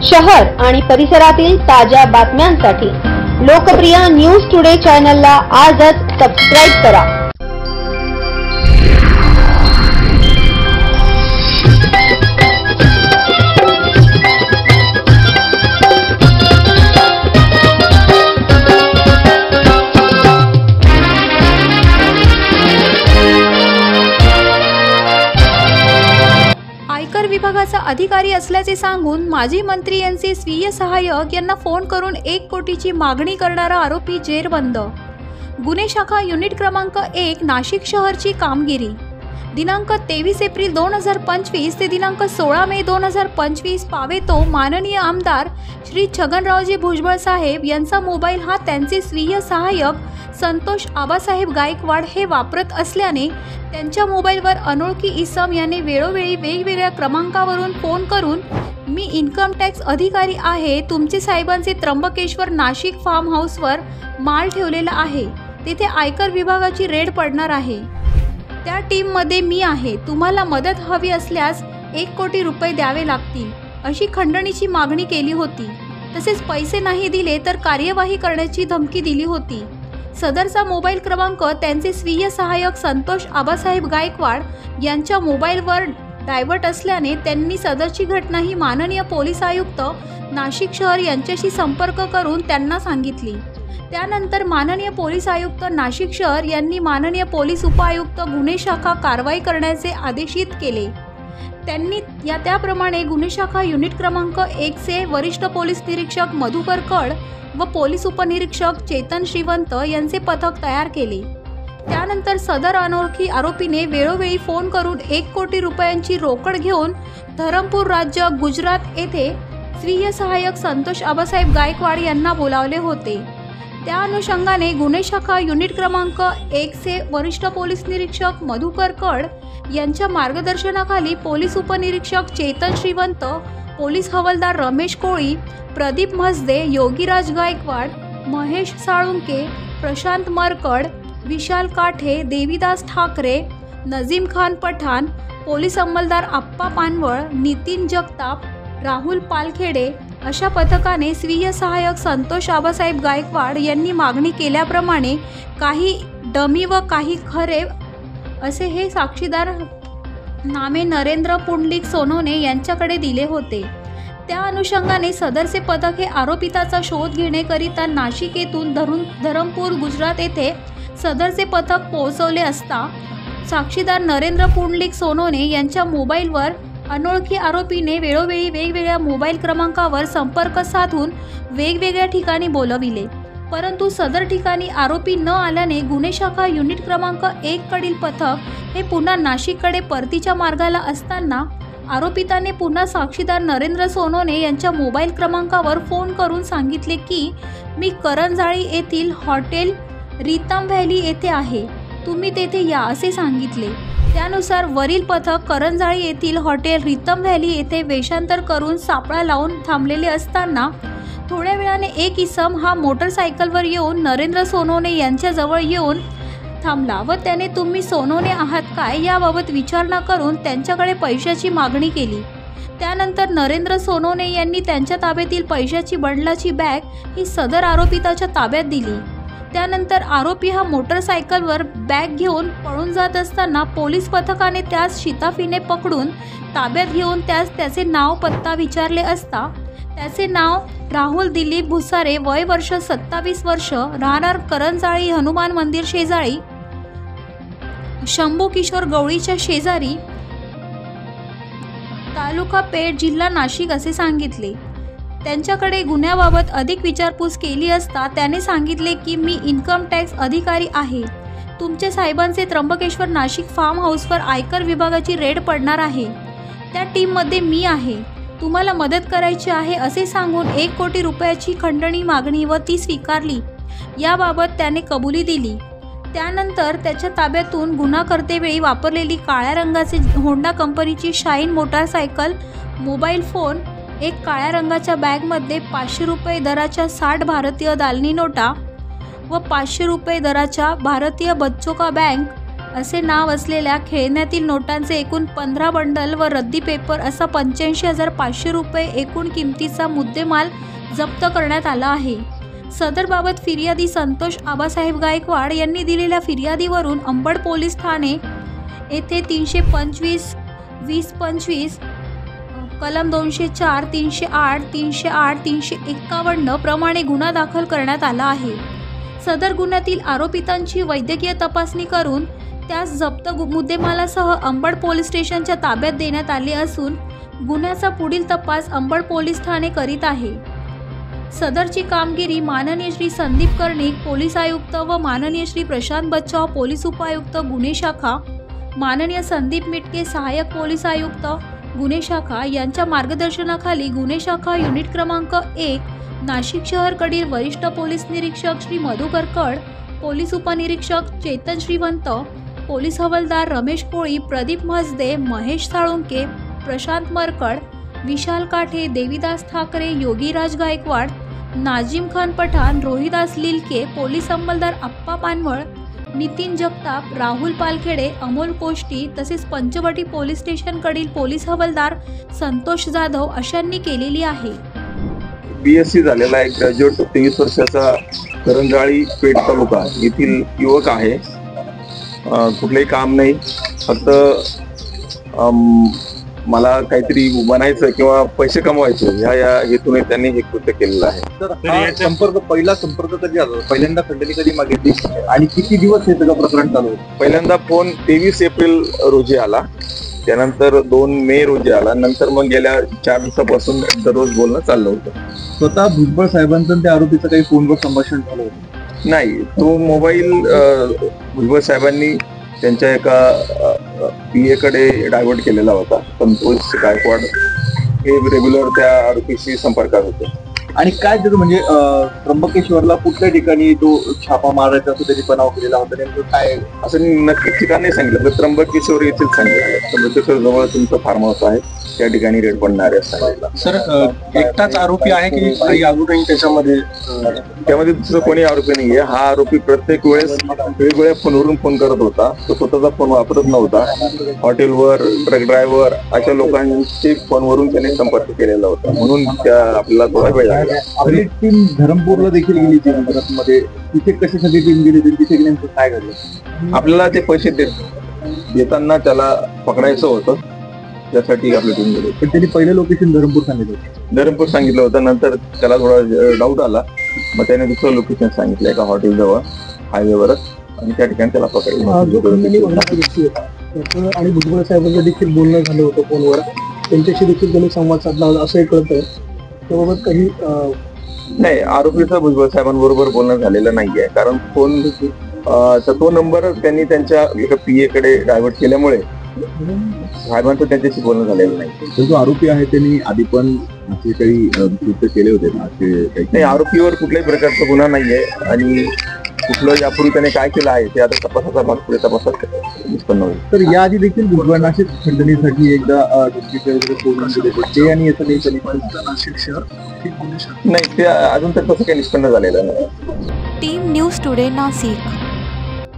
शहर आणि परिसरातील ताज्या बातम्यांसाठी लोकप्रिय न्यूज टुडे चॅनलला आजच सबस्क्राइब करा। आयकर विभागाचा अधिकारी असल्याचे सांगून माजी मंत्री यांचे स्वीय सहाय्यक यांना फोन करून 1 कोटीची मागणी करणारा आरोपी जेरबंद। गुन्हे शाखा युनिट क्रमांक 1 नाशिक शहरची कामगिरी दिनांक 23 एप्रिल 2025 ते दिनांक 16 मे 2025 पावेतो माननीय आमदार श्री छगनरावजी भुजबळ साहेब यांचा मोबाईल हा त्यांचे स्वीय सहाय्यक संतोष आबासाहेब गायकवाड हे वापरत असल्याने त्यांच्या मोबाईलवर अनोळखी इसम याने वेळोवेळी वेगवेगळ्या क्रमांकावरून फोन करून मी इन्कम टॅक्स अधिकारी आहे, तुमचे साहेबांचे त्र्यंबकेश्वर नाशिक फार्म हाऊसवर माल ठेवलेला आहे, तेथे आयकर विभागाची रेड पडणार आहे, त्या टीममध्ये मी आहे, तुम्हाला मदत हवी असल्यास 1 कोटी रुपये द्यावे लागतील अशी खंडणीची मागणी केली होती। तसेच पैसे नाही दिले तर कार्यवाही करण्याची धमकी दिली होती। सदरचा मोबाईल क्रमांक त्यांचे स्वीय सहाय्यक संतोष आबासाहेब गायकवाड यांच्या मोबाईलवर डायव्हर्ट असल्याने त्यांनी सदरची घटना ही माननीय पोलीस आयुक्त नाशिक शहर यांच्याशी संपर्क करून त्यांना सांगितली। त्यानंतर माननीय पोलीस आयुक्त नाशिक शहर यांनी माननीय पोलीस उपायुक्त गुन्हे शाखा कारवाई करण्याचे आदेशित केले। त्यांनी त्याप्रमाणे गुन्हे शाखा युनिट क्रमांक 1 चे वरिष्ठ पोलीस निरीक्षक मधुकर कड व पोलीस उपनिरीक्षक चेतन श्रीवंत यांचे पथक तयार केले। त्यानंतर सदर अनोळखी आरोपीने वेळोवेळी फोन करून 1 कोटी रुपयांची रोकड घेऊन धरमपूर राज्य गुजरात येथे स्वीय सहाय्यक संतोष आबासाहेब गायकवाड यांना बोलावले होते। त्या अनुषंगाने गुन्हे शाखा युनिट क्रमांक 1 चे वरिष्ठ पोलीस निरीक्षक मधुकर कड यांच्या मार्गदर्शनाखाली पोलीस उपनिरीक्षक चेतन श्रीवंत, पोलीस हवालदार रमेश कोळी, प्रदीप म्हसदे, योगीराज गायकवाड, महेश साळुंके, प्रशांत मरकड, विशाल काठे, देवीदास ठाकरे, नजीम खान पठाण, पोलीस अंमलदार आप्पा पानवळ, नितीन जगताप, राहुल पालखेडे अशा पथकाने स्वीय सहाय्यक संतोष आबासाहेब गायकवाड यांनी मागणी केल्याप्रमाणे काही डमी व काही खरे असे हे साक्षीदार नामे नरेंद्र पुंडलिक सोनवणे यांच्याकडे दिले होते। त्या अनुषंगाने सदरचे पथक हे आरोपिताचा शोध घेण्याकरिता नाशिक येथून धरमपूर गुजरात येथे सदरचे पथक पोहोचवले असता साक्षीदार नरेंद्र पुंडलिक सोनवणे यांच्या मोबाईलवर अनोळखी आरोपीने वेळोवेळी वेगवेगळ्या मोबाईल क्रमांकावर संपर्क साधून वेगवेगळ्या ठिकाणी बोलविले, परंतु सदर ठिकाणी आरोपी न आल्याने गुन्हे शाखा युनिट क्रमांक 1 कडील पथक हे पुन्हा नाशिककडे परतीच्या मार्गाला असताना आरोपिताने पुन्हा साक्षीदार नरेंद्र सोनवणे यांच्या मोबाईल क्रमांकावर फोन करून सांगितले की मी करंजाळी येथील हॉटेल रितम व्हॅली येथे आहे, तुम्ही तेथे या असे सांगितले। त्यानुसार वरील पथक करंजाळी येथील हॉटेल रितम व्हॅली येथे वेषांतर करून सापळा लावून थांबलेले असताना थोड्या वेळाने एक इसम हा मोटरसायकलवर येऊन नरेंद्र सोनवणे यांच्याजवळ येऊन थांबला व त्याने तुम्ही सोनवणे आहात काय याबाबत विचारणा करून त्यांच्याकडे पैशाची मागणी केली। त्यानंतर नरेंद्र सोनवणे यांनी त्यांच्या ताब्यातील पैशाची बंडलाची बॅग ही सदर आरोपिताच्या ताब्यात दिली। त्यानंतर आरोपी हा मोटरसायकलवर बॅग घेऊन पळून जात असताना पोलीस पथकाने त्यास शिताफीने पकडून ताब्यात घेऊन त्याचे नाव पत्ता विचारले असता त्याचे नाव राहुल दिलीप भुसारे, वय वर्ष 27 वर्ष, राहणार करंजाळी हनुमान मंदिर शेजारी, शंभू किशोर गवळीच्या शेजारी, तालुका पेठ, जिल्हा नाशिक असे सांगितले। त्यांच्याकडे गुन्ह्याबाबत अधिक विचारपूस केली असता त्याने सांगितले की मी इन्कम टॅक्स अधिकारी आहे, तुमचे साहेबांचे त्र्यंबकेश्वर नाशिक फार्म हाऊसवर आयकर विभागाची रेड पडणार आहे, त्या टीममध्ये मी आहे, तुम्हाला मदत करायची आहे असे सांगून 1 कोटी रुपयाची खंडणी मागणी व ती स्वीकारली याबाबत त्याने कबुली दिली। त्यानंतर त्याच्या ताब्यातून गुन्हा करतेवेळी वापरलेली काळ्या रंगाचे होंडा कंपनीची शाईन मोटारसायकल, मोबाईल फोन, एक काळ्या रंगाच्या बॅगमध्ये 500 रुपये दराच्या 60 भारतीय दालनी नोटा व 500 रुपये दराच्या भारतीय बच्चों का बँक असे नाव असलेल्या खेळण्यातील नोटांचे एकूण 15 बंडल व रद्दी पेपर असा 85,500 रुपये एकूण किमतीचा मुद्देमाल जप्त करण्यात आला आहे. सदरबाबत फिर्यादी संतोष आबासाहेब गायकवाड यांनी दिलेल्या फिर्यादीवरून अंबड पोलीस ठाणे येथे 325/20/25 कलम 204, 308, 308, 351 प्रमाणे गुन्हा दाखल करण्यात आला आहे. सदर गुन्ह्यातील आरोपितांची वैद्यकीय तपासणी करून त्यास जप्त मुद्देमालासह अंबड पोलीस स्टेशनच्या ताब्यात देण्यात आले असून गुन्ह्याचा पुढील तपास अंबड पोलीस ठाणे करीत आहे. सदरची कामगिरी माननीय श्री संदीप कर्णिक पोलीस आयुक्त व माननीय श्री प्रशांत बच्चाव पोलीस उपायुक्त गुन्हे शाखा, माननीय संदीप मिटके सहाय्यक पोलीस आयुक्त गुन्हे शाखा यांच्या मार्गदर्शनाखाली गुन्हे शाखा युनिट क्रमांक 1 नाशिक शहरकडील वरिष्ठ पोलीस निरीक्षक श्री मधुकर कड, पोलीस उपनिरीक्षक चेतन श्रीवंत, पोलीस हवालदार रमेश कोळी, प्रदीप म्हसदे, महेश साळुंके, प्रशांत मरकड, विशाल काठे, देवीदास ठाकरे, योगीराज गायकवाड, नाजिम खान पठाण, रोहिदास लिलके, पोलीस अंमलदार आप्पा पानवळ, नितीन जगताप, राहुल पालखेडे, अमोल कोष्टी तसेच पंचवटी पोलीस स्टेशनकडील पोलीस हवालदार संतोष जाधव अशांनी केलेली आहे. BSc झालेला एक ग्रॅज्युएट 23 वर्षाचा करंजाळी पेठ तालुका येथील युवक आहे. कुठलंही काम नाही, फक्त मला काहीतरी बनायचं किंवा पैसे कमवायचे या हेतूने त्यांनी हे कृत्य केलेलं आहे. तर पहिला संपर्क कधी आला, पहिल्यांदा खंडणी कधी मागितली आणि किती दिवस हे सगळं प्रकरण चालू होतं? पहिल्यांदा फोन 23 एप्रिल रोजी आला, त्यानंतर 2 मे रोजी आला, नंतर मग गेल्या 4 दिवसापासून दररोज बोलणं चाललं होतं. स्वतः भुजबळ साहेबांचं त्या आरोपीचं काही फोनवर संभाषण झालं होतं? नाही, तो मोबाईल भुजबळ साहेबांनी त्यांच्या एका PA कडे डायव्हर्ट केलेला होता. संतोष गायकवाड हे रेग्युलर त्या आरोपीशी संपर्कात होते. आणि काय त्याचं म्हणजे त्र्यंबकेश्वरला कुठल्या ठिकाणी तो छापा मारायचा असं त्याची बनाव केलेला होता, नेमकं काय असं नक्की ठिकाण नाही सांगितलं, तर त्र्यंबकेश्वर येथील सांगितलं. त्र्यंबकेश्वर जवळ तुमचं फार्म हाऊस आहे, त्या ठिकाणी रेड पडणार आहे सांगितलं. सर, एकटाच आरोपी आहे की काही अजूनही त्याच्यामध्ये दुसरं कोणी आरोपी नाहीये. हा आरोपी प्रत्येक वेळेस वेगवेगळ्या फोनवरून फोन करत होता. तो स्वतःचा फोन वापरत नव्हता. हॉटेलवर, ट्रक ड्रायव्हर अशा लोकांशी फोनवरून त्याने संपर्क केलेला होता, म्हणून त्या आपल्याला थोडा वेळ लागला. आपली टीम धरमपूरला देखील गेली होती मध्ये, तिथे कशासाठी टीम गेली होती, तिथे नेमकं काय घडलं? आपल्याला ते पैसे देताना त्याला पकडायचं होतं, त्यासाठी आपली टीम गेली. पण त्यांनी पहिलं लोकेशन धरमपूर सांगितलं होतं. नंतर त्याला थोडा डाऊट आला, मग त्याने दुसरं लोकेशन सांगितलं एका हॉटेल जवळ हायवेवरच, आणि त्या ठिकाणी त्याला पकडलं. आणि भुजबळ साहेबांचं देखील बोलणं झालं होतं फोनवर, त्यांच्याशी देखील त्यांनी संवाद साधला होता असंही कळतंय. त्याबाबत काही नाही, आरोपीचं भुजबळ साहेबांबरोबर बोलणं झालेलं नाहीये, कारण फोन तो नंबर त्यांनी त्यांच्या एका PA कडे डायव्हर्ट केल्यामुळे साहेबांचं त्यांच्याशी बोलणं झालेलं नाही. जो आरोपी आहे त्यांनी आधी पण असे काही कृत्य केले होते नाही, आरोपीवर कुठल्याही प्रकारचा गुन्हा नाहीये, आणि कुठलं यापूर्वी त्याने काय केलं आहे ते आता तपासाचा भाग पुढे तपासात निष्पन्न होईल. तर याआधी देखील भुजबळ नाशिक खंडणीसाठी एकदा ते आणि याचं नाशिक शहर नाही, ते अजून तर तसं काही निष्पन्न झालेलं नाही. Team news today Nashik.